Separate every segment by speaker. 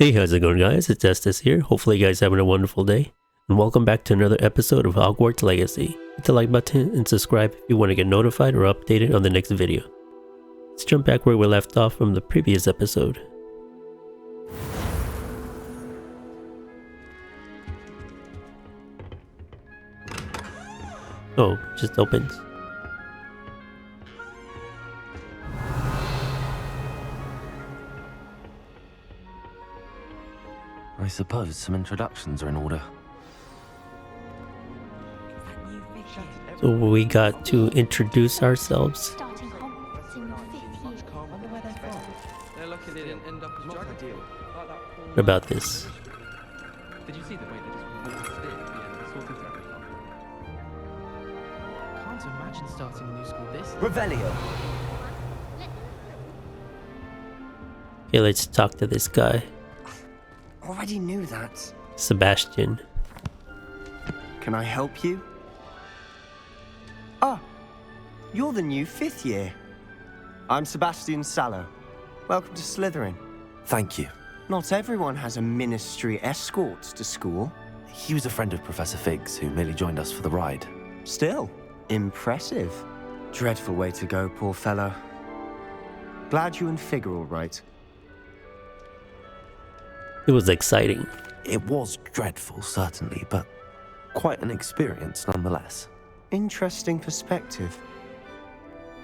Speaker 1: Hey, how's it going, guys? It's Estes here. Hopefully you guys having a wonderful day. And welcome back to another episode of Hogwarts Legacy. Hit the like button and subscribe if you want to get notified or updated on the next video. Let's jump back where we left off from the previous episode. Oh, just opens.
Speaker 2: I suppose some introductions are in order.
Speaker 1: So we got to introduce ourselves.
Speaker 3: Starting Hogwarts in your 5th year.
Speaker 1: What about this?
Speaker 4: Did you see the way they just walked in at the end of the sorting ceremony? Can't imagine starting a new school this.
Speaker 5: Revelio.
Speaker 1: Okay, let's talk to this guy.
Speaker 5: Already knew that.
Speaker 1: Sebastian.
Speaker 5: Can I help you? Ah, you're the new 5th year. I'm Sebastian Sallow. Welcome to Slytherin.
Speaker 2: Thank you.
Speaker 5: Not everyone has a ministry escort to school.
Speaker 2: He was a friend of Professor Fig's who merely joined us for the ride.
Speaker 5: Still, impressive. Dreadful way to go, poor fellow. Glad you and Fig are all right.
Speaker 1: It was exciting.
Speaker 2: It was dreadful, certainly, but quite an experience nonetheless.
Speaker 5: Interesting perspective.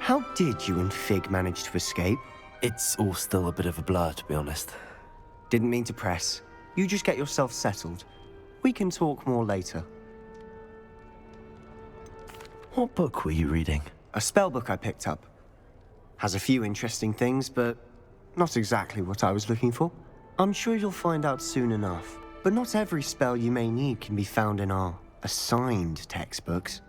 Speaker 5: How did you and Fig manage to escape?
Speaker 2: It's all still a bit of a blur, to be honest.
Speaker 5: Didn't mean to press. You just get yourself settled. We can talk more later.
Speaker 2: What book were you reading?
Speaker 5: A spell book I picked up. Has a few interesting things, but not exactly what I was looking for. I'm sure you'll find out soon enough. But not every spell you may need can be found in our assigned textbooks.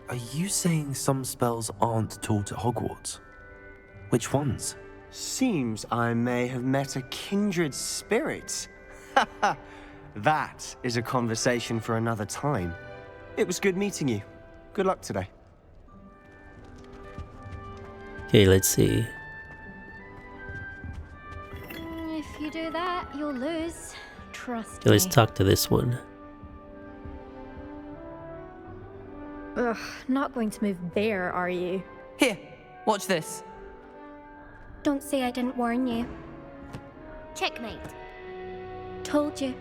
Speaker 2: Are you saying some spells aren't taught at Hogwarts? Which ones?
Speaker 5: Seems I may have met a kindred spirit. That is a conversation for another time. It was good meeting you. Good luck today.
Speaker 1: Okay, let's see.
Speaker 3: If you do that, you'll lose. Trust
Speaker 1: Okay, let's
Speaker 3: me.
Speaker 1: talk to this one.
Speaker 3: Ugh, not going to move there, are you?
Speaker 6: Here, watch this.
Speaker 3: Don't say I didn't warn you.
Speaker 7: Checkmate.
Speaker 3: Told you.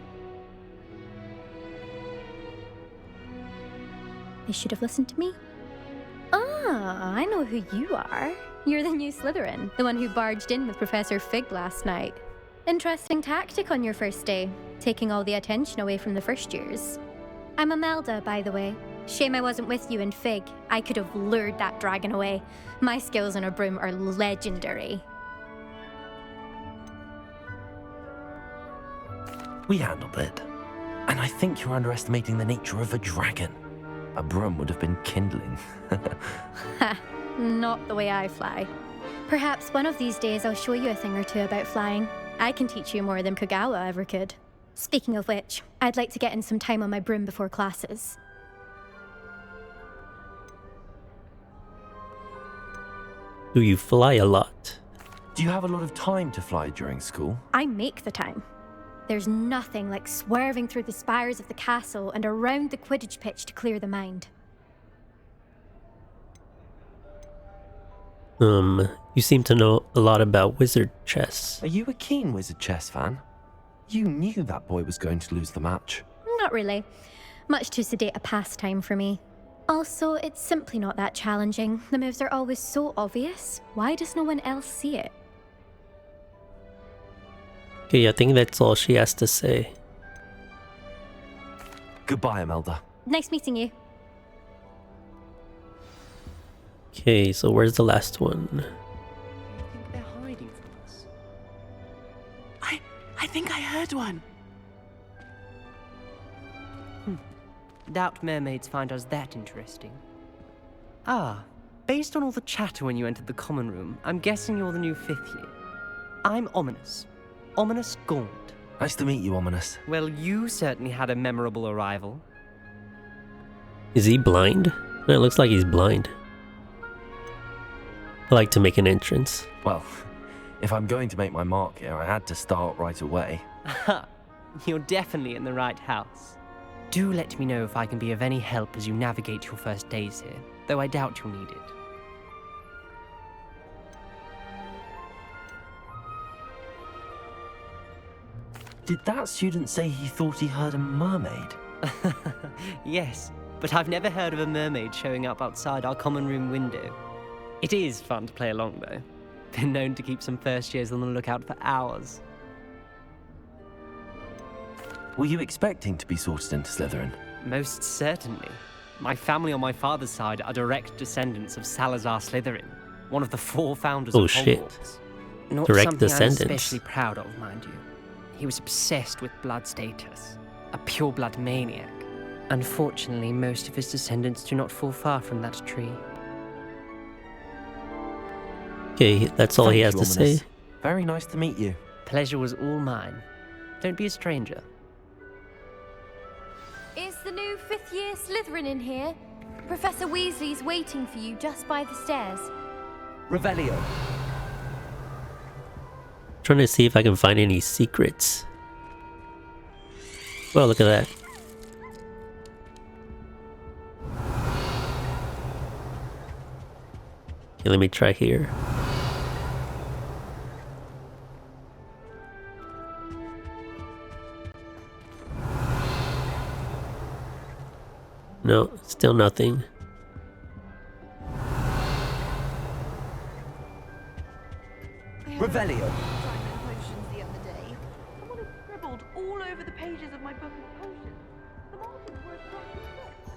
Speaker 3: You should have listened to me. Ah, I know who you are. You're the new Slytherin, the one who barged in with Professor Fig last night. Interesting tactic on your first day, taking all the attention away from the first years. I'm Imelda, by the way. Shame I wasn't with you in Fig. I could have lured that dragon away. My skills on a broom are legendary.
Speaker 2: We handled it. And I think you're underestimating the nature of a dragon. A broom would have been kindling.
Speaker 3: Ha, not the way I fly. Perhaps one of these days I'll show you a thing or two about flying. I can teach you more than Kagawa ever could. Speaking of which, I'd like to get in some time on my broom before classes.
Speaker 1: Do you fly a lot?
Speaker 2: Do you have a lot of time to fly during school?
Speaker 3: I make the time. There's nothing like swerving through the spires of the castle and around the Quidditch pitch to clear the mind.
Speaker 1: You seem to know a lot about wizard chess.
Speaker 2: Are you a keen wizard chess fan? You knew that boy was going to lose the match.
Speaker 3: Not really. Much too sedate a pastime for me. Also, it's simply not that challenging. The moves are always so obvious. Why does no one else see it?
Speaker 1: Okay, I think that's all she has to say.
Speaker 2: Goodbye, Imelda.
Speaker 3: Nice meeting you.
Speaker 1: Okay, so where's the last one?
Speaker 4: I think they're hiding from us.
Speaker 6: I think I heard one.
Speaker 8: Doubt mermaids find us that interesting. Ah, based on all the chatter when you entered the common room, I'm guessing you're the new 5th year. I'm Ominous. Ominous Gaunt.
Speaker 2: Nice to meet you, Ominous.
Speaker 8: Well, you certainly had a memorable arrival.
Speaker 1: Is he blind? It looks like he's blind. I like to make an entrance.
Speaker 2: Well, If I'm going to make my mark here, I had to start right away.
Speaker 8: You're definitely in the right house. Do let me know if I can be of any help as you navigate your first days here, though I doubt you'll need it.
Speaker 2: Did that student say he thought he heard a mermaid?
Speaker 8: Yes, but I've never heard of a mermaid showing up outside our common room window. It is fun to play along, though. Been known to keep some first years on the lookout for hours.
Speaker 2: Were you expecting to be sorted into Slytherin?
Speaker 8: Most certainly. My family on my father's side are direct descendants of Salazar Slytherin, one of the 4 founders of Hogwarts.
Speaker 1: Shit.
Speaker 8: Not
Speaker 1: Direct
Speaker 8: something
Speaker 1: descendants.
Speaker 8: I'm especially proud of, mind you. He was obsessed with blood status, a pure-blood maniac. Unfortunately, most of his descendants do not fall far from that tree.
Speaker 1: Okay, that's all he has
Speaker 2: Thank
Speaker 1: to
Speaker 2: you,
Speaker 1: say.
Speaker 2: Very nice to meet you.
Speaker 8: Pleasure was all mine. Don't be a stranger.
Speaker 7: Is the new 5th year Slytherin in here? Professor Weasley's waiting for you just by the stairs.
Speaker 2: Revelio.
Speaker 1: Trying to see if I can find any secrets. Well, look at that. Okay, let me try here. No, still nothing.
Speaker 2: Revelio.
Speaker 9: Potions the other day. Someone had scribbled all over the pages of my book of potions. The margins were as black as books.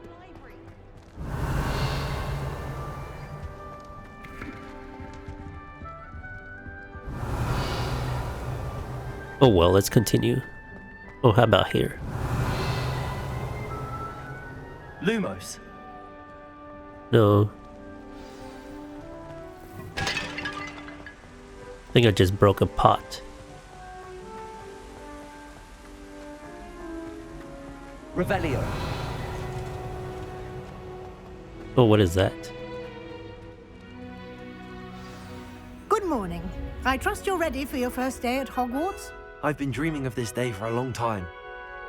Speaker 9: From the library.
Speaker 1: Oh well, let's continue. Oh, how about here?
Speaker 2: Lumos.
Speaker 1: No. I think I just broke a pot.
Speaker 2: Revelio.
Speaker 1: Oh, what is that?
Speaker 10: Good morning. I trust you're ready for your first day at Hogwarts?
Speaker 2: I've been dreaming of this day for a long time.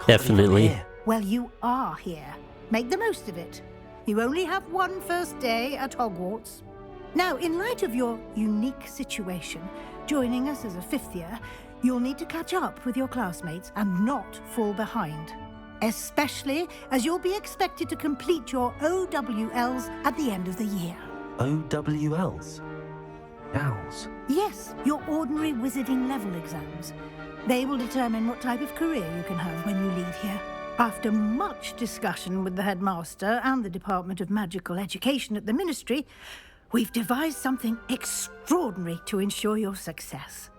Speaker 2: Can't
Speaker 1: Definitely.
Speaker 2: believe I'm here.
Speaker 10: Well, you are here. Make the most of it. You only have one first day at Hogwarts. Now, in light of your unique situation, joining us as a 5th year, you'll need to catch up with your classmates and not fall behind. Especially as you'll be expected to complete your OWLs at the end of the year.
Speaker 2: OWLs? Owls.
Speaker 10: Yes, your ordinary wizarding level exams. They will determine what type of career you can have when you leave here. After much discussion with the headmaster and the Department of Magical Education at the Ministry, we've devised something extraordinary to ensure your success.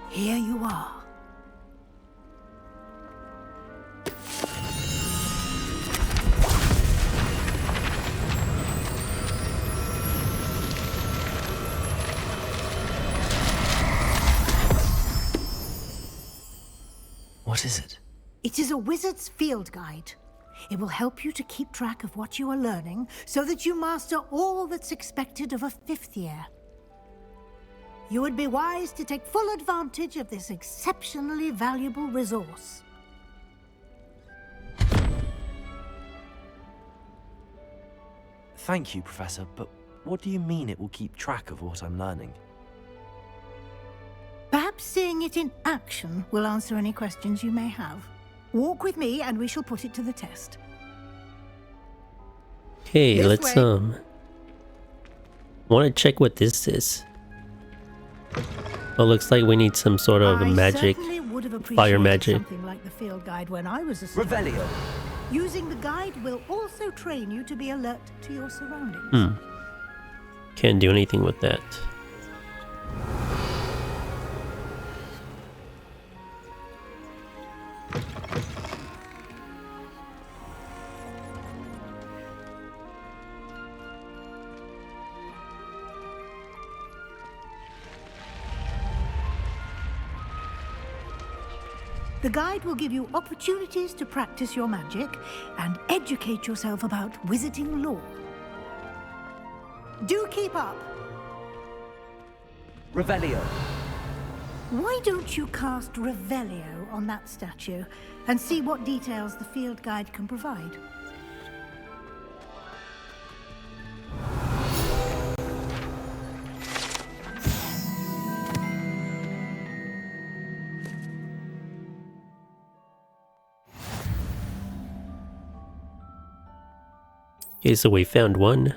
Speaker 10: Here you are.
Speaker 2: What is it?
Speaker 10: It is a wizard's field guide. It will help you to keep track of what you are learning so that you master all that's expected of a 5th year. You would be wise to take full advantage of this exceptionally valuable resource.
Speaker 2: Thank you, Professor, but what do you mean it will keep track of what I'm learning?
Speaker 10: Perhaps seeing it in action will answer any questions you may have. Walk with me and we shall put it to the test.
Speaker 1: Okay,
Speaker 10: This
Speaker 1: let's
Speaker 10: way.
Speaker 1: want to check what this is. Well, looks like we need some sort of
Speaker 10: I
Speaker 1: magic.
Speaker 10: certainly would have
Speaker 1: fire
Speaker 10: appreciated
Speaker 1: magic.
Speaker 10: something like the field guide when I was a student.
Speaker 2: Revelio.
Speaker 10: Using the guide will also train you to be alert to your surroundings.
Speaker 1: Can't do anything with that.
Speaker 10: The guide will give you opportunities to practice your magic and educate yourself about wizarding lore. Do keep up.
Speaker 8: Revelio.
Speaker 10: Why don't you cast Revelio on that statue and see what details the field guide can provide?
Speaker 1: Okay, so we found one.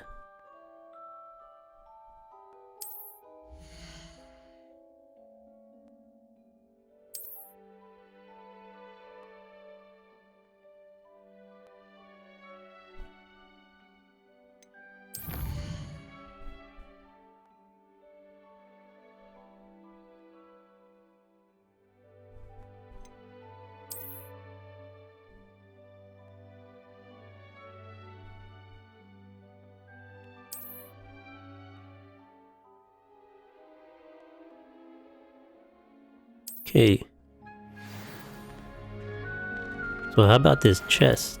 Speaker 1: Okay. So how about this chest?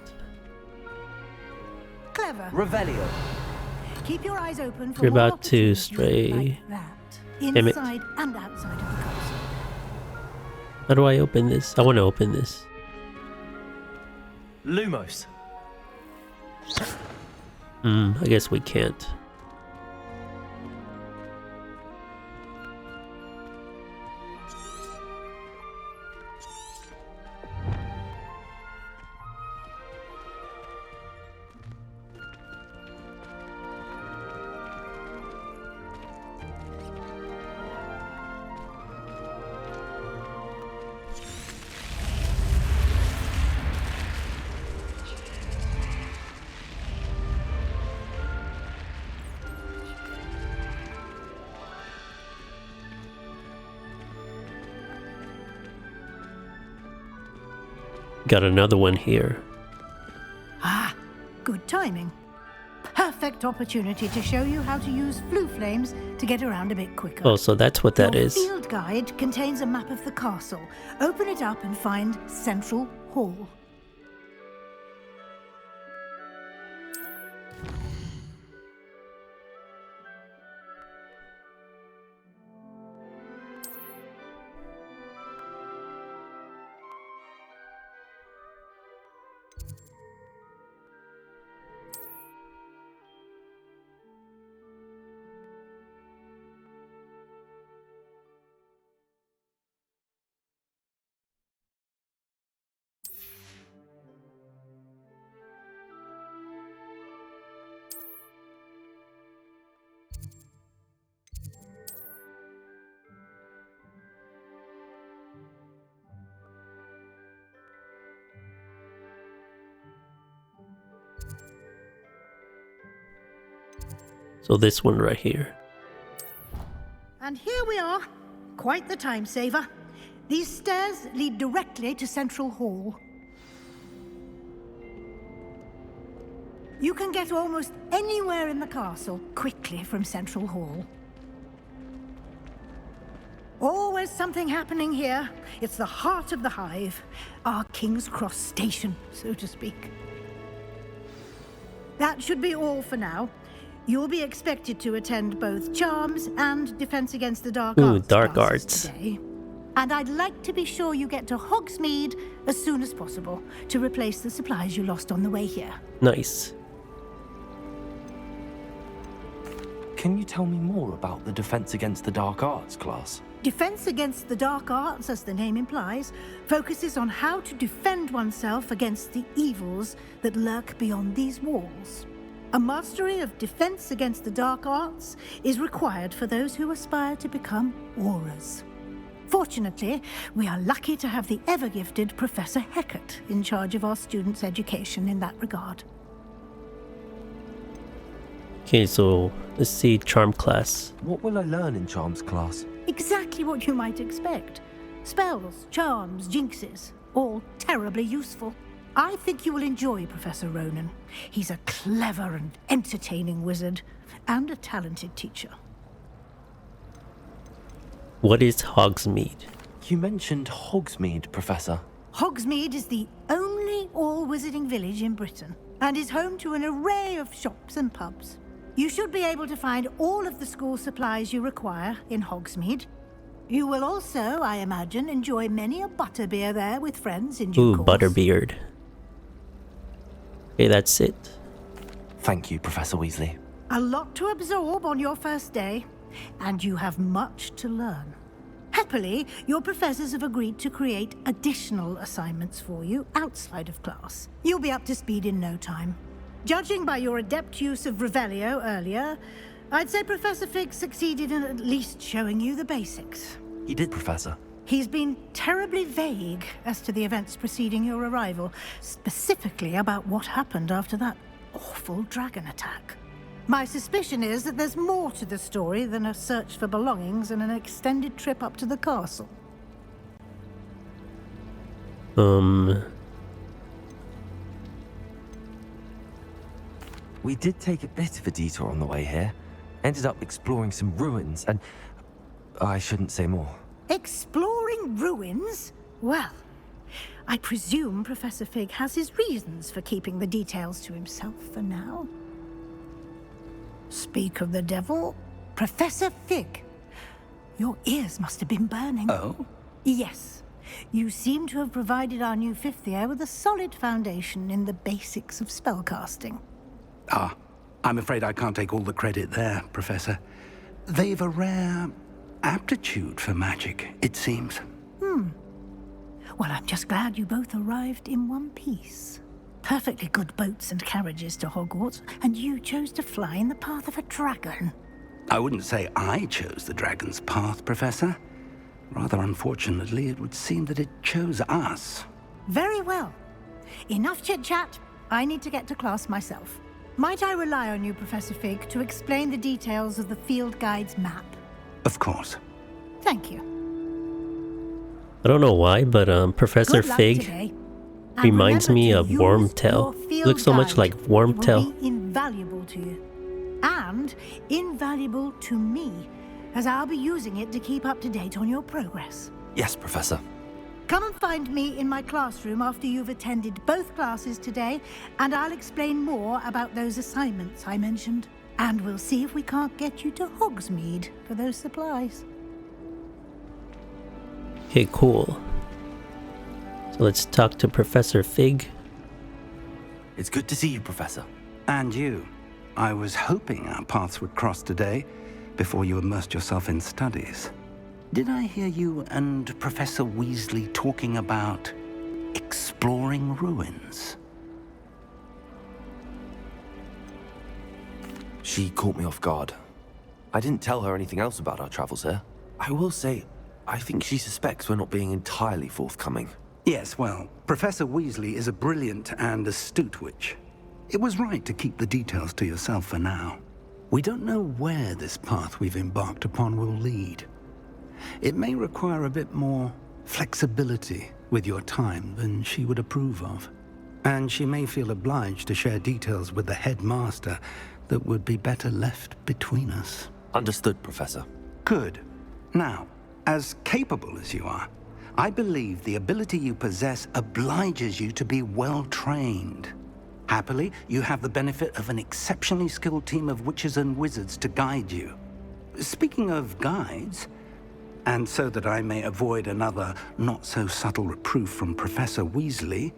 Speaker 10: Clever.
Speaker 8: Revelio.
Speaker 10: Keep your eyes open for
Speaker 1: You're
Speaker 10: more
Speaker 1: about to
Speaker 10: opportunities
Speaker 1: stray.
Speaker 10: like that,
Speaker 1: Damn it.
Speaker 10: inside and outside of the castle.
Speaker 1: How do I open this? I want to open this.
Speaker 2: Lumos.
Speaker 1: I guess we can't. Got another one here.
Speaker 10: Ah, good timing. Perfect opportunity to show you how to use flue flames to get around a bit quicker.
Speaker 1: Oh, so that's what that
Speaker 10: Your
Speaker 1: is.
Speaker 10: field guide contains a map of the castle. Open it up and find Central Hall.
Speaker 1: So this one right here.
Speaker 10: And here we are. Quite the time saver. These stairs lead directly to Central Hall. You can get almost anywhere in the castle quickly from Central Hall. Always something happening here. It's the heart of the hive. Our King's Cross station, so to speak. That should be all for now. You'll be expected to attend both Charms and Defense Against the Dark Arts
Speaker 1: Dark
Speaker 10: classes
Speaker 1: Arts.
Speaker 10: today. And I'd like to be sure you get to Hogsmeade as soon as possible to replace the supplies you lost on the way here.
Speaker 1: Nice.
Speaker 2: Can you tell me more about the Defense Against the Dark Arts class?
Speaker 10: Defense Against the Dark Arts, as the name implies, focuses on how to defend oneself against the evils that lurk beyond these walls. A mastery of Defense Against the Dark Arts is required for those who aspire to become Aurors. Fortunately, we are lucky to have the ever-gifted Professor Hecat in charge of our students' education in that regard.
Speaker 1: Okay, so let's see Charm class.
Speaker 2: What will I learn in Charms class?
Speaker 10: Exactly what you might expect. Spells, charms, jinxes, all terribly useful. I think you will enjoy Professor Ronan. He's a clever and entertaining wizard, and a talented teacher.
Speaker 1: What is Hogsmeade?
Speaker 2: You mentioned Hogsmeade, Professor.
Speaker 10: Hogsmeade is the only all-wizarding village in Britain, and is home to an array of shops and pubs. You should be able to find all of the school supplies you require in Hogsmeade. You will also, I imagine, enjoy many a butterbeer there with friends in due
Speaker 1: Ooh,
Speaker 10: course.
Speaker 1: butterbeard. Okay, that's it.
Speaker 2: Thank you, Professor Weasley.
Speaker 10: A lot to absorb on your first day, and you have much to learn. Happily, your professors have agreed to create additional assignments for you outside of class. You'll be up to speed in no time. Judging by your adept use of Revelio earlier, I'd say Professor Fig succeeded in at least showing you the basics.
Speaker 2: He did, Professor.
Speaker 10: He's been terribly vague as to the events preceding your arrival, specifically about what happened after that awful dragon attack. My suspicion is that there's more to the story than a search for belongings and an extended trip up to the castle.
Speaker 2: We did take a bit of a detour on the way here. Ended up exploring some ruins and... I shouldn't say more.
Speaker 10: Exploring ruins? Well, I presume Professor Fig has his reasons for keeping the details to himself for now. Speak of the devil, Professor Fig. Your ears must have been burning.
Speaker 11: Oh?
Speaker 10: Yes. You seem to have provided our new fifth year with a solid foundation in the basics of spellcasting.
Speaker 11: Ah, I'm afraid I can't take all the credit there, Professor. They've a rare aptitude for magic, it seems.
Speaker 10: Well, I'm just glad you both arrived in one piece. Perfectly good boats and carriages to Hogwarts, and you chose to fly in the path of a dragon.
Speaker 11: I wouldn't say I chose the dragon's path, Professor. Rather unfortunately, it would seem that it chose us.
Speaker 10: Very well. Enough chit-chat. I need to get to class myself. Might I rely on you, Professor Fig, to explain the details of the field guide's map?
Speaker 11: Of course.
Speaker 10: Thank you.
Speaker 1: I don't know why, but Professor
Speaker 10: Good luck
Speaker 1: Fig
Speaker 10: today. And
Speaker 1: reminds
Speaker 10: remember
Speaker 1: me
Speaker 10: to
Speaker 1: of
Speaker 10: use
Speaker 1: Wormtail.
Speaker 10: your field
Speaker 1: Looks so much
Speaker 10: guide.
Speaker 1: like
Speaker 10: It will
Speaker 1: Wormtail.
Speaker 10: be invaluable to you. And invaluable to me, as I'll be using it to keep up to date on your progress.
Speaker 2: Yes, Professor.
Speaker 10: Come and find me in my classroom after you've attended both classes today, and I'll explain more about those assignments I mentioned. And we'll see if we can't get you to Hogsmeade for those supplies.
Speaker 1: Okay, cool. So let's talk to Professor Fig.
Speaker 2: It's good to see you, Professor.
Speaker 11: And you. I was hoping our paths would cross today, before you immersed yourself in studies. Did I hear you and Professor Weasley talking about exploring ruins?
Speaker 2: She caught me off guard. I didn't tell her anything else about our travels here. I will say, I think she suspects we're not being entirely forthcoming.
Speaker 11: Yes, well, Professor Weasley is a brilliant and astute witch. It was right to keep the details to yourself for now. We don't know where this path we've embarked upon will lead. It may require a bit more flexibility with your time than she would approve of. And she may feel obliged to share details with the headmaster that would be better left between us.
Speaker 2: Understood, Professor.
Speaker 11: Good. Now, as capable as you are, I believe the ability you possess obliges you to be well-trained. Happily, you have the benefit of an exceptionally skilled team of witches and wizards to guide you. Speaking of guides, and so that I may avoid another not-so-subtle reproof from Professor Weasley,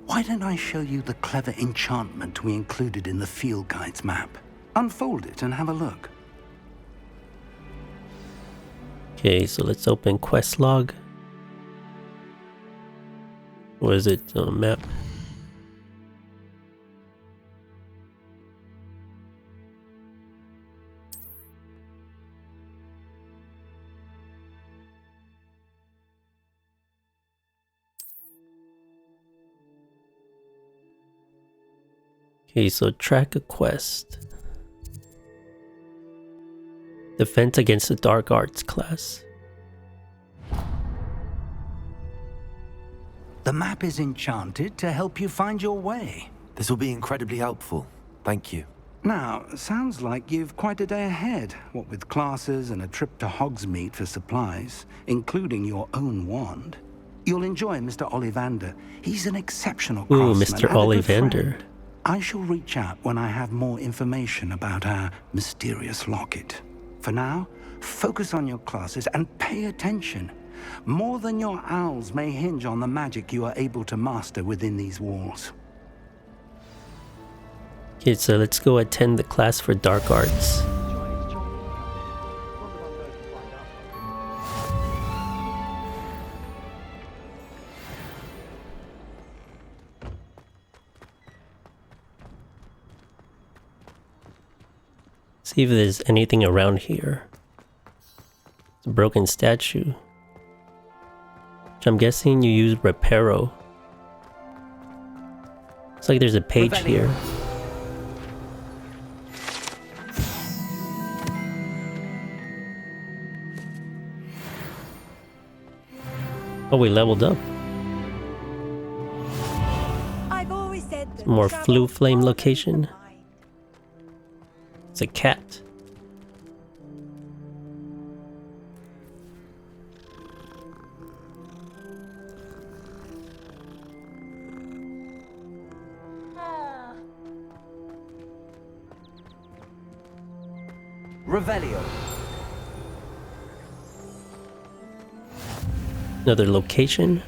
Speaker 11: why don't I show you the clever enchantment we included in the field guide's map? Unfold it and have a look.
Speaker 1: Okay, so let's open quest log. What is it? Map. Okay, so track a quest. Defense against the Dark Arts class.
Speaker 11: The map is enchanted to help you find your way.
Speaker 2: This will be incredibly helpful. Thank you.
Speaker 11: Now, sounds like you've quite a day ahead, what with classes and a trip to Hogsmeade for supplies, including your own wand. You'll enjoy Mr. Ollivander. He's an exceptional craftsman.
Speaker 1: Ooh, Mr.
Speaker 11: and a good
Speaker 1: Ollivander.
Speaker 11: friend. I shall reach out when I have more information about our mysterious locket. For now, focus on your classes and pay attention. More than your owls may hinge on the magic you are able to master within these walls.
Speaker 1: Okay, so let's go attend the class for dark arts. See if there's anything around here. It's a broken statue, which I'm guessing you use Reparo. Looks like there's a page here. Oh, we leveled up.
Speaker 12: I've always said that
Speaker 1: More Flu Flame location. It's a cat.
Speaker 2: Revelio.
Speaker 1: Another location.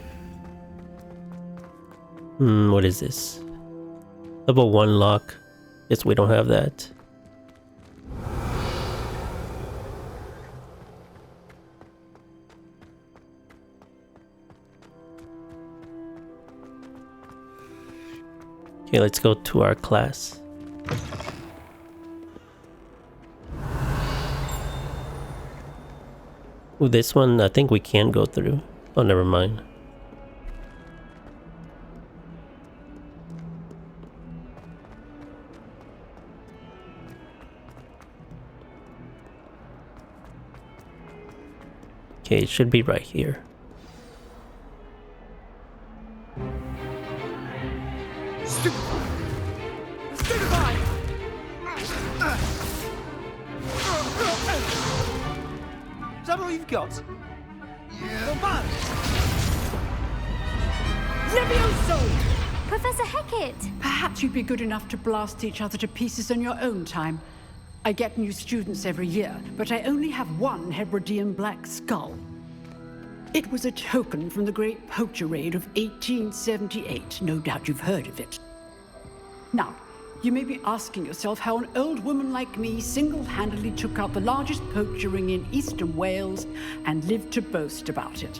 Speaker 1: What is this? Level 1 lock. Guess we don't have that. Okay, let's go to our class. Ooh, this one I think we can go through. Oh, never mind. Okay, it should be right here.
Speaker 13: Is that all you've got? Yeah.
Speaker 14: Levioso!
Speaker 7: Professor Hecat!
Speaker 14: Perhaps you'd be good enough to blast each other to pieces in your own time. I get new students every year, but I only have one Hebridean black skull. It was a token from the Great Poacher Raid of 1878. No doubt you've heard of it. Now, you may be asking yourself how an old woman like me single-handedly took out the largest poacher ring in eastern Wales and lived to boast about it.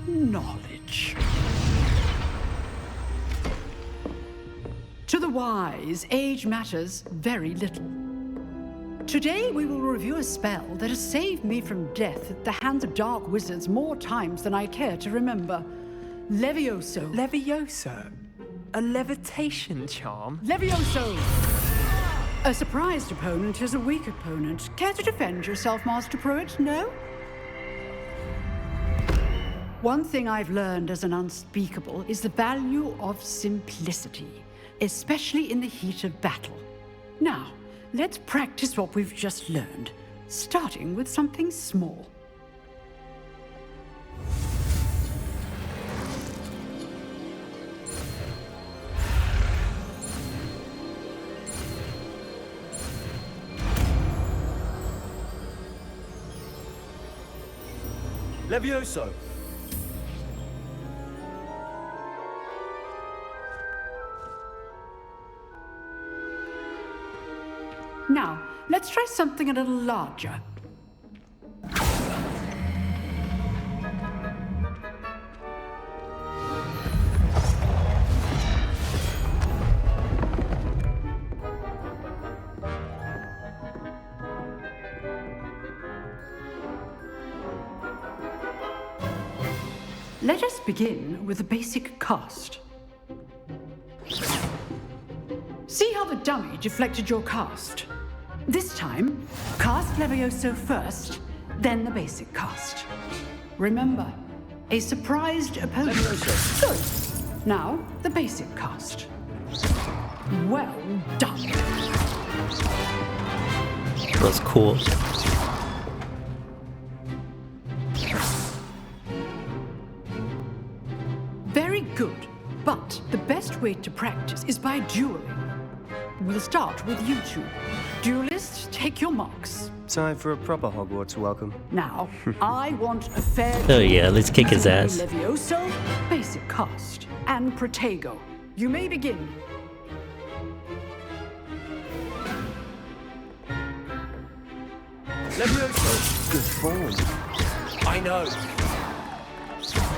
Speaker 14: Knowledge. To the wise, age matters very little. Today we will review a spell that has saved me from death at the hands of dark wizards more times than I care to remember. Levioso.
Speaker 4: Levioso? A levitation charm?
Speaker 14: Levioso! A surprised opponent is a weak opponent. Care to defend yourself, Master Pruitt? No? One thing I've learned as an unspeakable is the value of simplicity, especially in the heat of battle. Now, let's practice what we've just learned, starting with something small.
Speaker 13: Levioso.
Speaker 14: Now, let's try something a little larger. Let us begin with the basic cast. See how the dummy deflected your cast? This time, cast Levioso first, then the basic cast. Remember, a surprised opponent. Good. Now, the basic cast. Well done.
Speaker 1: That's cool.
Speaker 14: Very good. But the best way to practice is by dueling. We'll start with you two. Duelists, take your marks.
Speaker 5: Time for a proper Hogwarts welcome.
Speaker 14: Now, I want a fair...
Speaker 1: Oh yeah, let's kick his ass.
Speaker 14: Levioso, basic cast, and Protego. You may begin.
Speaker 13: Levioso.
Speaker 5: Good form.
Speaker 13: I know.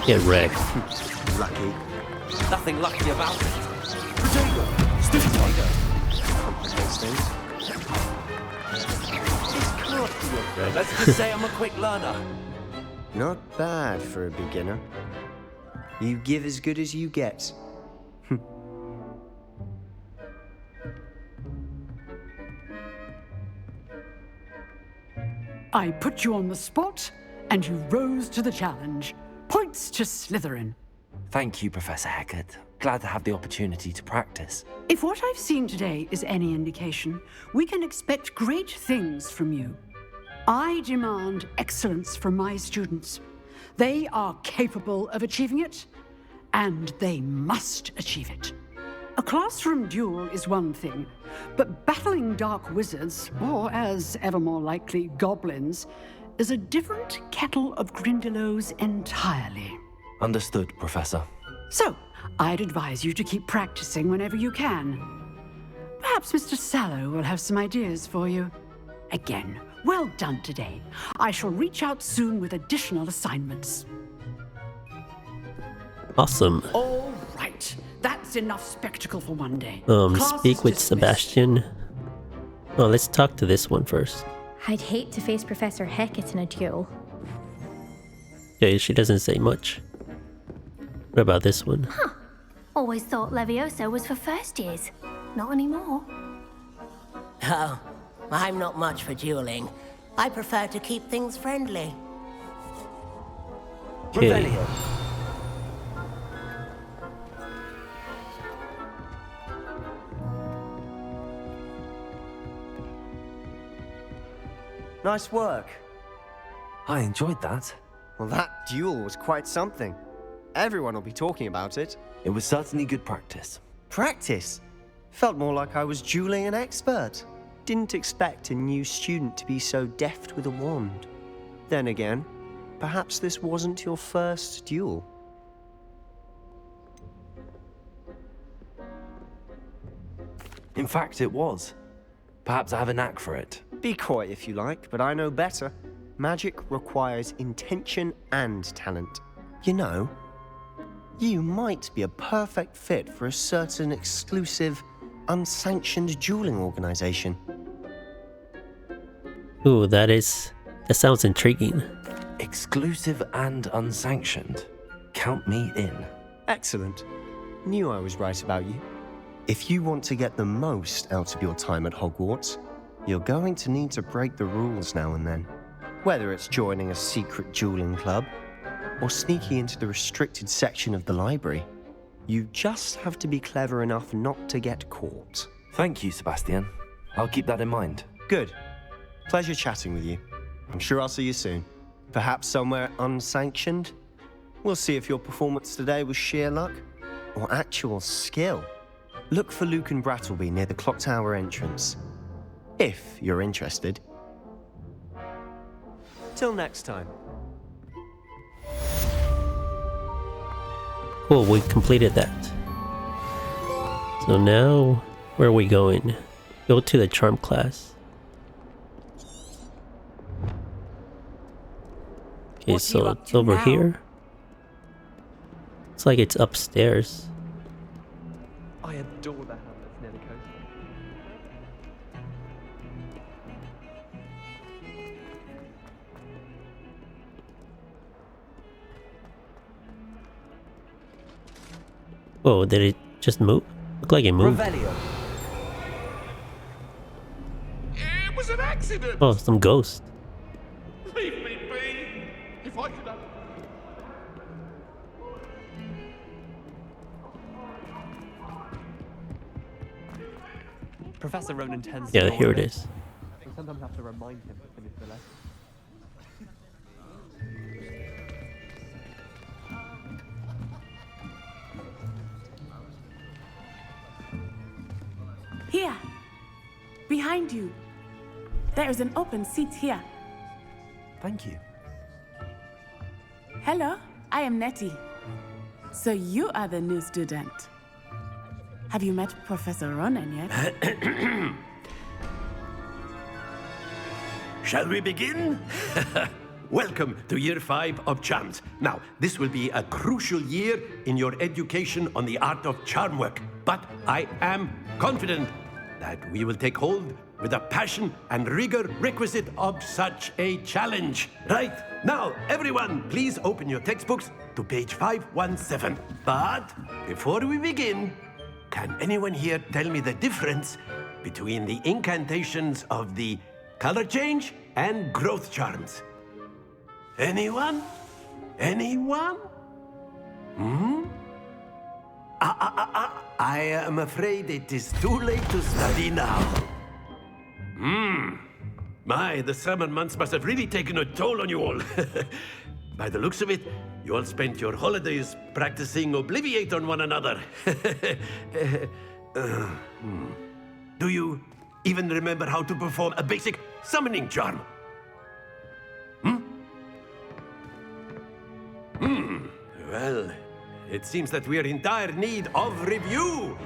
Speaker 1: Get wrecked.
Speaker 5: Lucky.
Speaker 13: Nothing lucky about it. Protego. Still Protego.
Speaker 5: Complicates things.
Speaker 13: Let's just say I'm a quick learner.
Speaker 5: Not bad for a beginner. You give as good as you get.
Speaker 14: I put you on the spot, and you rose to the challenge. Points to Slytherin.
Speaker 2: Thank you, Professor Hecat. Glad to have the opportunity to practice.
Speaker 14: If what I've seen today is any indication, we can expect great things from you. I demand excellence from my students. They are capable of achieving it, and they must achieve it. A classroom duel is one thing, but battling dark wizards, or as ever more likely, goblins, is a different kettle of Grindylows entirely.
Speaker 2: Understood, Professor.
Speaker 14: So, I'd advise you to keep practicing whenever you can. Perhaps Mr. Sallow will have some ideas for you. Again, well done today. I shall reach out soon with additional assignments.
Speaker 1: Awesome.
Speaker 14: All right. That's enough spectacle for one day.
Speaker 1: Speak with Sebastian. Oh, let's talk to this one first.
Speaker 3: I'd hate to face Professor Hecat in a duel.
Speaker 1: Okay, she doesn't say much. What about this one?
Speaker 7: Huh. Always thought Levioso was for first years. Not anymore.
Speaker 15: Oh, I'm not much for dueling. I prefer to keep things friendly.
Speaker 1: Okay.
Speaker 5: Nice work.
Speaker 2: I enjoyed that.
Speaker 5: Well, that duel was quite something. Everyone will be talking about it.
Speaker 2: It was certainly good practice.
Speaker 5: Practice? Felt more like I was dueling an expert. Didn't expect a new student to be so deft with a wand. Then again, perhaps this wasn't your first duel.
Speaker 2: In fact, it was. Perhaps I have a knack for it.
Speaker 5: Be coy if you like, but I know better. Magic requires intention and talent. You know, you might be a perfect fit for a certain exclusive, unsanctioned dueling organization.
Speaker 1: Ooh, that sounds intriguing.
Speaker 2: Exclusive and unsanctioned. Count me in.
Speaker 5: Excellent. Knew I was right about you. If you want to get the most out of your time at Hogwarts, you're going to need to break the rules now and then. Whether it's joining a secret dueling club, or sneaking into the restricted section of the library, you just have to be clever enough not to get caught.
Speaker 2: Thank you, Sebastian. I'll keep that in mind.
Speaker 5: Good. Pleasure chatting with you. I'm sure I'll see you soon. Perhaps somewhere unsanctioned? We'll see if your performance today was sheer luck or actual skill. Look for Luke and Brattleby near the clock tower entrance, if you're interested. Till next time.
Speaker 1: Cool, we completed that. So now, where are we going? Go to the charm class. Okay, so it's over here. It's like it's upstairs.
Speaker 4: I adore the hamlets near the coast.
Speaker 1: Whoa, did it just move? Looked like it moved.
Speaker 13: Revelio. It was an accident.
Speaker 1: Oh, some ghost.
Speaker 13: Leave me be. If I could have...
Speaker 4: Professor Ronan tends
Speaker 1: Yeah,
Speaker 4: to
Speaker 1: here it is.
Speaker 4: We sometimes have to remind him to finish the lesson.
Speaker 16: Here. Behind you. There is an open seat here.
Speaker 2: Thank you.
Speaker 16: Hello, I am Nettie. So you are the new student. Have you met Professor Ronan yet?
Speaker 17: Shall we begin? Welcome to Year 5 of Charms. Now, this will be a crucial year in your education on the art of charm work. But I am confident that we will take hold with the passion and rigor requisite of such a challenge. Right, now, everyone, please open your textbooks to page 517. But before we begin, can anyone here tell me the difference between the incantations of the color change and growth charms? Anyone? Anyone? I am afraid it is too late to study now. My, the summer months must have really taken a toll on you all. By the looks of it, you all spent your holidays practicing Obliviate on one another. Do you even remember how to perform a basic summoning charm? Well, it seems that we are in dire need of review.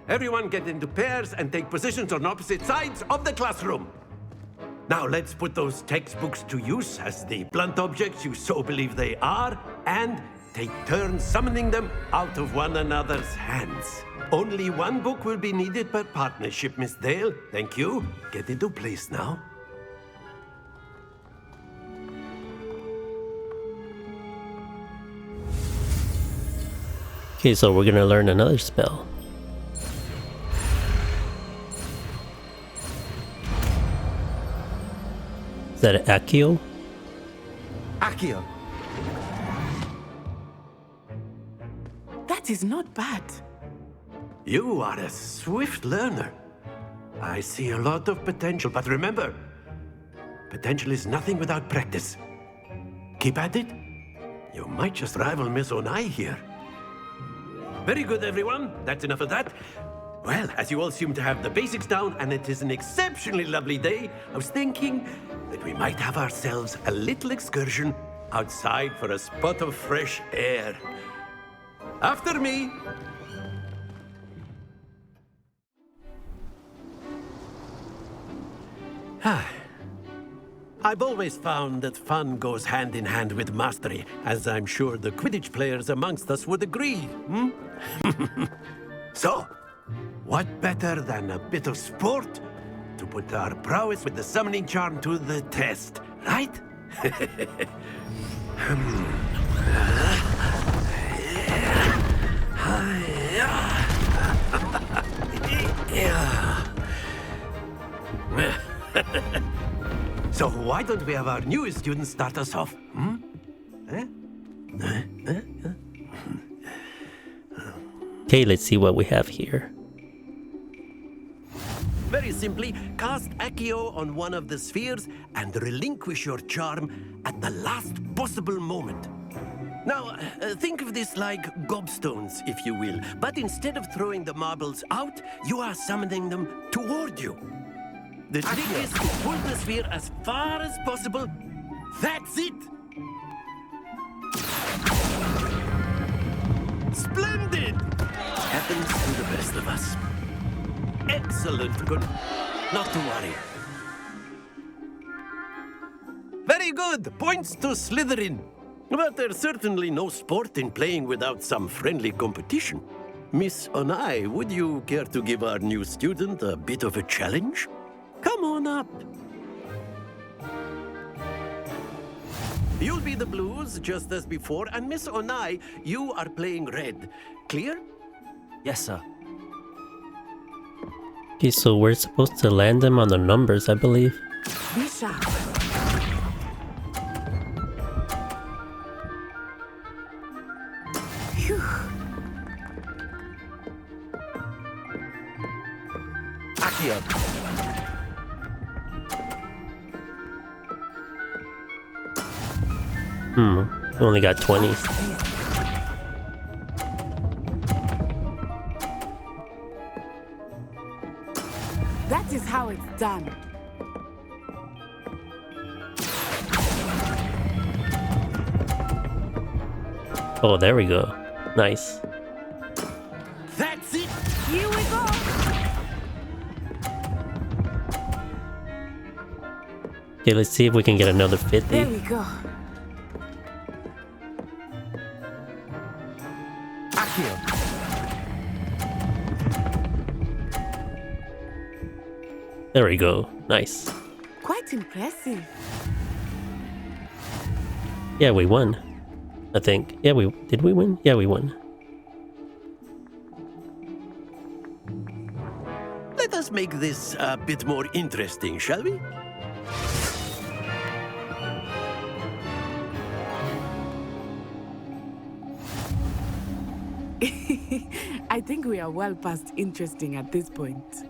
Speaker 17: Everyone get into pairs and take positions on opposite sides of the classroom. Now let's put those textbooks to use as the blunt objects you so believe they are, and take turns summoning them out of one another's hands. Only one book will be needed per partnership, Miss Dale. Thank you. Get into place now.
Speaker 1: Okay, so we're gonna learn another spell. Is that an Accio?
Speaker 5: Accio.
Speaker 16: That is not bad.
Speaker 17: You are a swift learner. I see a lot of potential, but remember, potential is nothing without practice. Keep at it. You might just rival Miss Onai here. Very good, everyone. That's enough of that. Well, as you all seem to have the basics down, and it is an exceptionally lovely day, I was thinking that we might have ourselves a little excursion outside for a spot of fresh air. After me. I've always found that fun goes hand in hand with mastery, as I'm sure the Quidditch players amongst us would agree. So, what better than a bit of sport to put our prowess with the summoning charm to the test, right? So why don't we have our newest student start us off?
Speaker 1: Okay, let's see what we have here.
Speaker 17: Very simply, cast Accio on one of the spheres and relinquish your charm at the last possible moment. Now, think of this like gobstones, if you will, but instead of throwing the marbles out, you are summoning them toward you. The trick is to pull the sphere as far as possible. That's it! Splendid! Happens to the best of us. Excellent. Good. Not to worry. Very good. Points to Slytherin. But there's certainly no sport in playing without some friendly competition. Miss Onai, would you care to give our new student a bit of a challenge? Come on up. You'll be the blues, just as before, and Miss Onai, you are playing red. Clear?
Speaker 5: Yes, sir.
Speaker 1: Okay, so we're supposed to land them on the numbers, I believe.
Speaker 16: Be sharp. Phew.
Speaker 5: Accio.
Speaker 1: We only got 20.
Speaker 16: done.
Speaker 1: Oh, there we go. Nice.
Speaker 17: That's it!
Speaker 16: Here we go!
Speaker 1: Okay, let's see if we can get another 50.
Speaker 16: There we go.
Speaker 2: Accio.
Speaker 1: There we go. Nice.
Speaker 16: Quite impressive.
Speaker 1: Yeah, we won. I think. Yeah, did we win? Yeah, we won.
Speaker 17: Let us make this a bit more interesting, shall we?
Speaker 16: I think we are well past interesting at this point.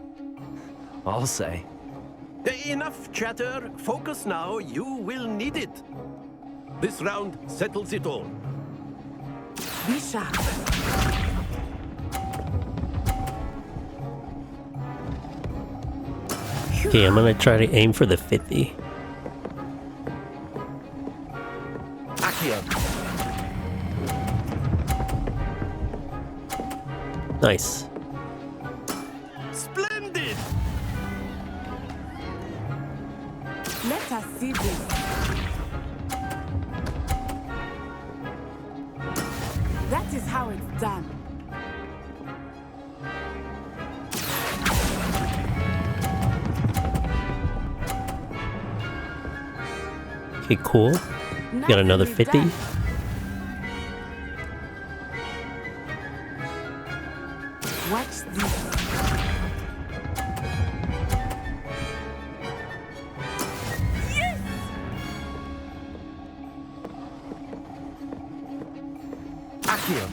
Speaker 2: I'll say.
Speaker 17: Enough chatter. Focus now. You will need it. This round settles it all.
Speaker 16: Be sharp.
Speaker 1: Okay, I'm gonna try to aim for the 50.
Speaker 2: Accio.
Speaker 1: Nice.
Speaker 17: Splendid!
Speaker 16: Let us see this. That is how it's done.
Speaker 1: Okay, cool. Got another 50.
Speaker 16: Watch this. Yes!
Speaker 2: Accio.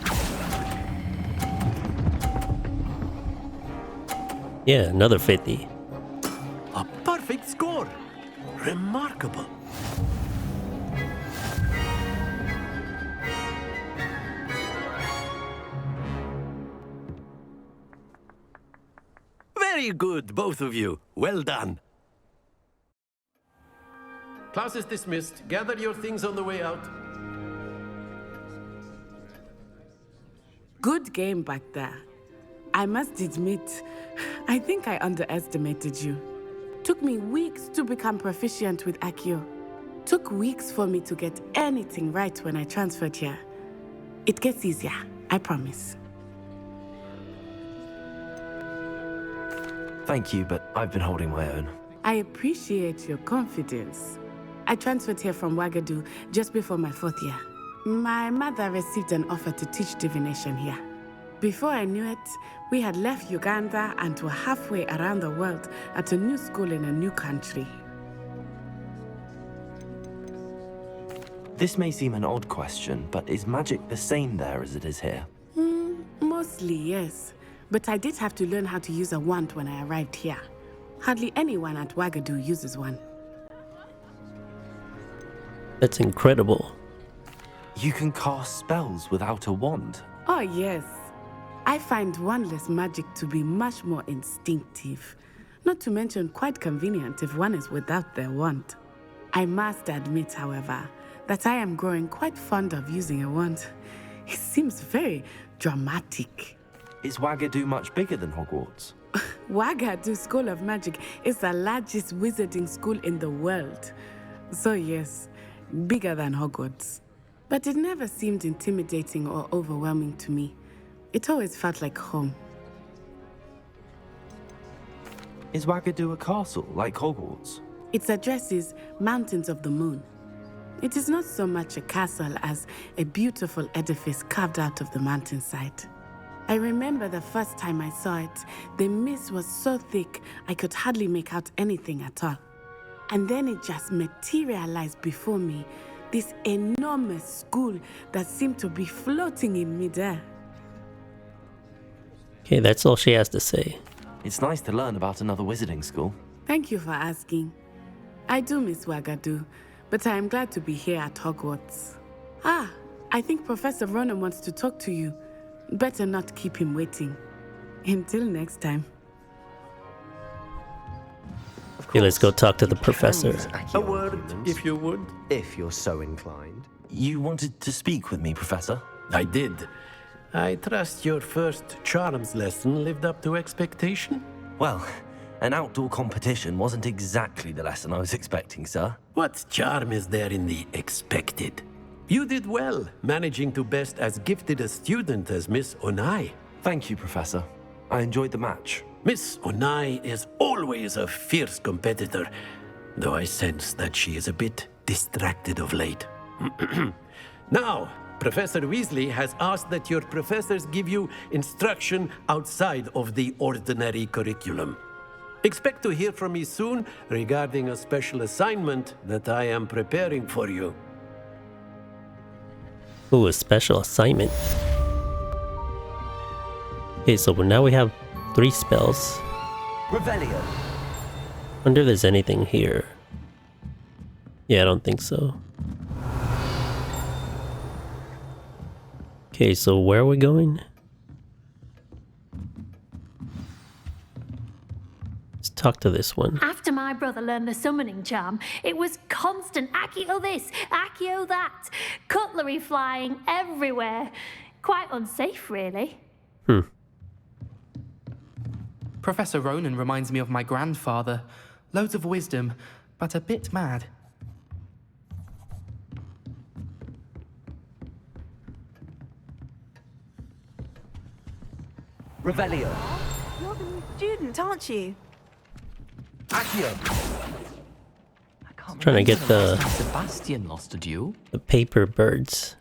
Speaker 1: Yeah, another 50.
Speaker 17: A perfect score. Remarkable. Very good, both of you. Well done. Class is dismissed. Gather your things on the way out.
Speaker 16: Good game back there. I must admit, I think I underestimated you. Took me weeks to become proficient with Accio. Took weeks for me to get anything right when I transferred here. It gets easier, I promise.
Speaker 2: Thank you, but I've been holding my own.
Speaker 16: I appreciate your confidence. I transferred here from Ouagadougou just before my 4th year. My mother received an offer to teach divination here. Before I knew it, we had left Uganda and were halfway around the world at a new school in a new country.
Speaker 2: This may seem an odd question, but is magic the same there as it is here?
Speaker 16: Mostly, yes. But I did have to learn how to use a wand when I arrived here. Hardly anyone at Ouagadougou uses one.
Speaker 1: That's incredible.
Speaker 2: You can cast spells without a wand?
Speaker 16: Oh, yes. I find wandless magic to be much more instinctive. Not to mention quite convenient if one is without their wand. I must admit, however, that I am growing quite fond of using a wand. It seems very dramatic.
Speaker 2: Is Ouagadougou much bigger than Hogwarts?
Speaker 16: Ouagadougou School of Magic is the largest wizarding school in the world. So yes, bigger than Hogwarts. But it never seemed intimidating or overwhelming to me. It always felt like home.
Speaker 2: Is Ouagadougou a castle like Hogwarts?
Speaker 16: Its address is Mountains of the Moon. It is not so much a castle as a beautiful edifice carved out of the mountainside. I remember the first time I saw it, the mist was so thick I could hardly make out anything at all. And then it just materialized before me, this enormous school that seemed to be floating in midair.
Speaker 1: Okay, that's all she has to say.
Speaker 2: It's nice to learn about another wizarding school.
Speaker 16: Thank you for asking. I do miss Ouagadougou, but I am glad to be here at Hogwarts. Ah, I think Professor Ronan wants to talk to you. Better not keep him waiting. Until next time.
Speaker 1: Okay, let's go talk to the professor.
Speaker 17: A word, if you would.
Speaker 5: If you're so inclined.
Speaker 2: You wanted to speak with me, Professor?
Speaker 17: I did. I trust your first charms lesson lived up to expectation?
Speaker 2: Well, an outdoor competition wasn't exactly the lesson I was expecting, sir.
Speaker 17: What charm is there in the expected? You did well, managing to best as gifted a student as Miss Onai.
Speaker 2: Thank you, Professor. I enjoyed the match.
Speaker 17: Miss Onai is always a fierce competitor, though I sense that she is a bit distracted of late. Now, Professor Weasley has asked that your professors give you instruction outside of the ordinary curriculum. Expect to hear from me soon regarding a special assignment that I am preparing for you.
Speaker 1: Ooh, a special assignment. Okay, so now we have 3 spells.
Speaker 2: Revelio.
Speaker 1: Wonder if there's anything here. Yeah, I don't think so. Okay, so where are we going? Let's talk to this one.
Speaker 18: After my brother learned the summoning charm, it was constant Accio this, Accio that, cutlery flying everywhere. Quite unsafe, really.
Speaker 4: Professor Ronan reminds me of my grandfather. Loads of wisdom, but a bit mad.
Speaker 2: Revelio.
Speaker 9: You're the new student, aren't you?
Speaker 2: Accio.
Speaker 1: Trying to get the
Speaker 4: Sebastian lost a duel.
Speaker 1: the paper birds.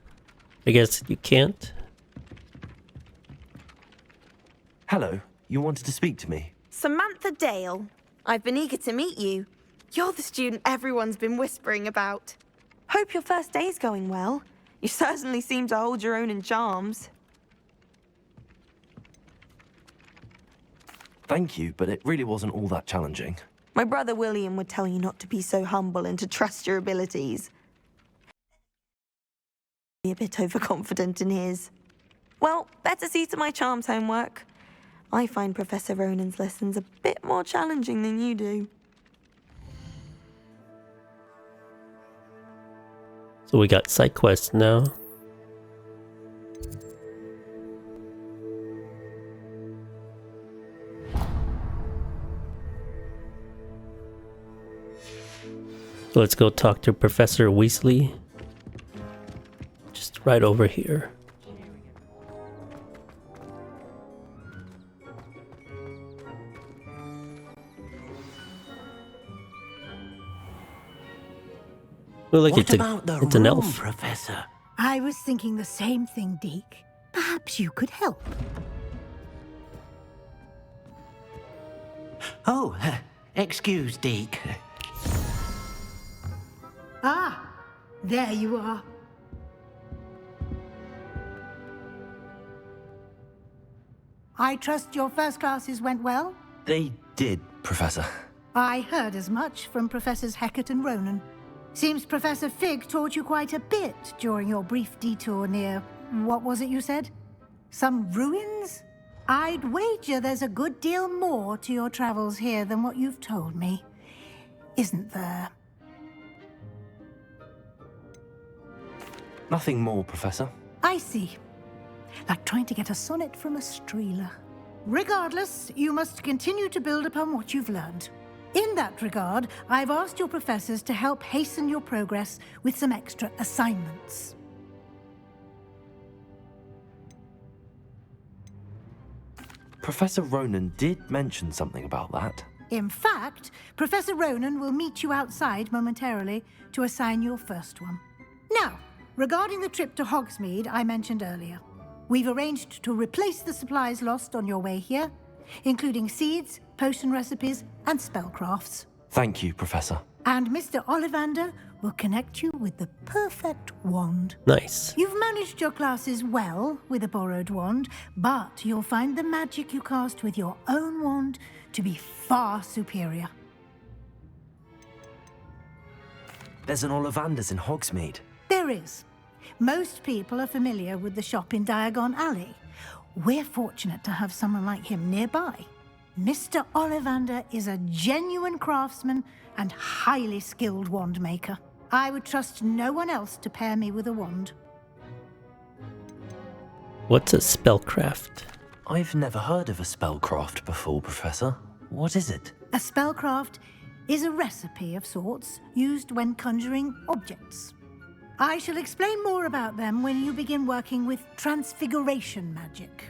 Speaker 1: I guess you can't.
Speaker 2: Hello. You wanted to speak to me?
Speaker 9: Samantha Dale. I've been eager to meet you. You're the student everyone's been whispering about. Hope your first day's going well. You certainly seem to hold your own in charms.
Speaker 2: Thank you, but it really wasn't all that challenging.
Speaker 9: My brother William would tell you not to be so humble and to trust your abilities. Be a bit overconfident in his. Well, better see to my charms homework. I find Professor Ronan's lessons a bit more challenging than you do.
Speaker 1: So we got side quests now. So let's go talk to Professor Weasley. Just right over here. Well, like
Speaker 11: What about the
Speaker 1: it's an
Speaker 11: room,
Speaker 1: elf.
Speaker 11: Professor?
Speaker 10: I was thinking the same thing, Deke. Perhaps you could help.
Speaker 11: Oh, excuse, Deke.
Speaker 10: Ah, there you are. I trust your first classes went well?
Speaker 2: They did, Professor.
Speaker 10: I heard as much from Professors Hecat and Ronan. Seems Professor Fig taught you quite a bit during your brief detour near... what was it you said? Some ruins? I'd wager there's a good deal more to your travels here than what you've told me. Isn't there?
Speaker 2: Nothing more, Professor.
Speaker 10: I see. Like trying to get a sonnet from a streeler. Regardless, you must continue to build upon what you've learned. In that regard, I've asked your professors to help hasten your progress with some extra assignments.
Speaker 2: Professor Ronan did mention something about that.
Speaker 10: In fact, Professor Ronan will meet you outside momentarily to assign your first one. Now, regarding the trip to Hogsmeade I mentioned earlier, we've arranged to replace the supplies lost on your way here, including seeds, potion recipes, and spellcrafts.
Speaker 2: Thank you, Professor.
Speaker 10: And Mr. Ollivander will connect you with the perfect wand.
Speaker 1: Nice.
Speaker 10: You've managed your classes well with a borrowed wand, but you'll find the magic you cast with your own wand to be far superior.
Speaker 2: There's an Ollivander's in Hogsmeade.
Speaker 10: There is. Most people are familiar with the shop in Diagon Alley. We're fortunate to have someone like him nearby. Mr. Ollivander is a genuine craftsman and highly skilled wand maker. I would trust no one else to pair me with a wand.
Speaker 1: What's a spellcraft?
Speaker 2: I've never heard of a spellcraft before, Professor. What is it?
Speaker 10: A spellcraft is a recipe of sorts used when conjuring objects. I shall explain more about them when you begin working with transfiguration magic.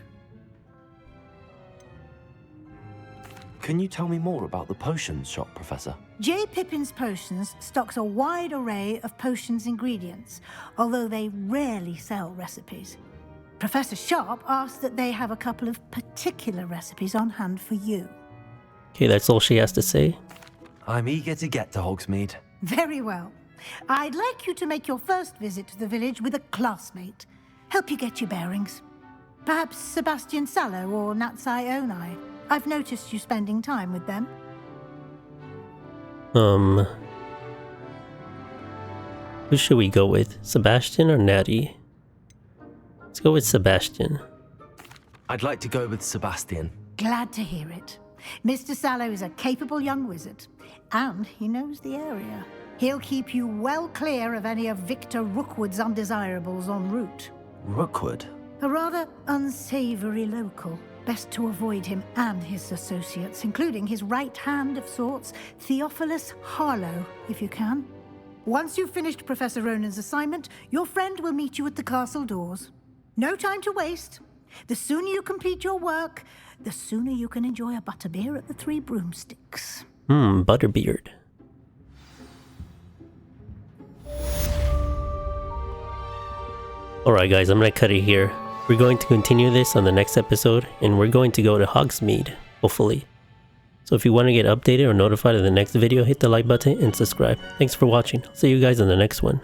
Speaker 2: Can you tell me more about the potions shop, Professor?
Speaker 10: J. Pippin's Potions stocks a wide array of potions ingredients, although they rarely sell recipes. Professor Sharp asks that they have a couple of particular recipes on hand for you.
Speaker 1: Okay, that's all she has to say.
Speaker 2: I'm eager to get to Hogsmeade.
Speaker 10: Very well. I'd like you to make your first visit to the village with a classmate. Help you get your bearings. Perhaps Sebastian Sallow or Natsai Onai. I've noticed you spending time with them.
Speaker 1: Who should we go with? Sebastian or Natty? Let's go with Sebastian.
Speaker 2: I'd like to go with Sebastian.
Speaker 10: Glad to hear it. Mr. Sallow is a capable young wizard, and he knows the area. He'll keep you well clear of any of Victor Rookwood's undesirables en route.
Speaker 2: Rookwood?
Speaker 10: A rather unsavory local. Best to avoid him and his associates, including his right hand of sorts, Theophilus Harlow, if you can. Once you've finished Professor Ronan's assignment, your friend will meet you at the castle doors. No time to waste. The sooner you complete your work, the sooner you can enjoy a butterbeer at the Three Broomsticks.
Speaker 1: Butterbeard. Alright guys, I'm gonna cut it here. We're going to continue this on the next episode, and we're going to go to Hogsmeade, hopefully. So if you want to get updated or notified of the next video, hit the like button and subscribe. Thanks for watching. I'll see you guys in the next one.